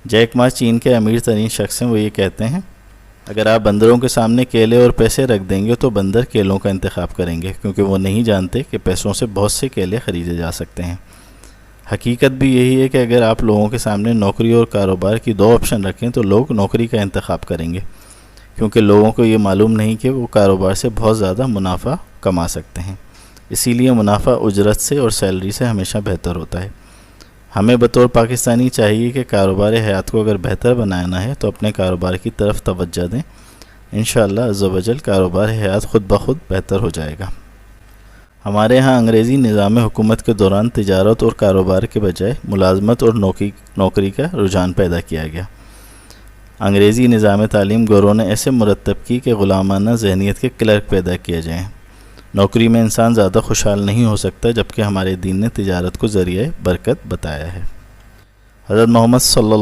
Jack ما چین کے امیر ترین شخص ہیں، وہ یہ کہتے ہیں اگر آپ بندروں کے سامنے کیلے اور پیسے رکھ دیں گے تو بندر کیلوں کا انتخاب کریں گے، کیونکہ وہ نہیں جانتے کہ پیسوں سے بہت سے کیلے خریدے جا سکتے ہیں۔ حقیقت بھی یہی ہے کہ اگر آپ لوگوں کے سامنے نوکری اور کاروبار کی دو آپشن رکھیں تو لوگ نوکری کا انتخاب کریں گے، کیونکہ لوگوں کو یہ معلوم نہیں کہ وہ کاروبار سے بہت زیادہ منافع کما سکتے ہیں۔ اسی لیے منافع اجرت سے اور سیلری سے ہمیشہ بہتر ہوتا ہے۔ ہمیں بطور پاکستانی چاہیے کہ کاروبار حیات کو اگر بہتر بنانا ہے تو اپنے کاروبار کی طرف توجہ دیں، انشاءاللہ عز و جل کاروبار حیات خود بخود بہتر ہو جائے گا۔ ہمارے ہاں انگریزی نظام حکومت کے دوران تجارت اور کاروبار کے بجائے ملازمت اور نوکری کا رجحان پیدا کیا گیا۔ انگریزی نظام تعلیم گوروں نے ایسے مرتب کی کہ غلامانہ ذہنیت کے کلرک پیدا کیے جائیں۔ نوکری میں انسان زیادہ خوشحال نہیں ہو سکتا، جبکہ ہمارے دین نے تجارت کو ذریعہ برکت بتایا ہے۔ حضرت محمد صلی اللہ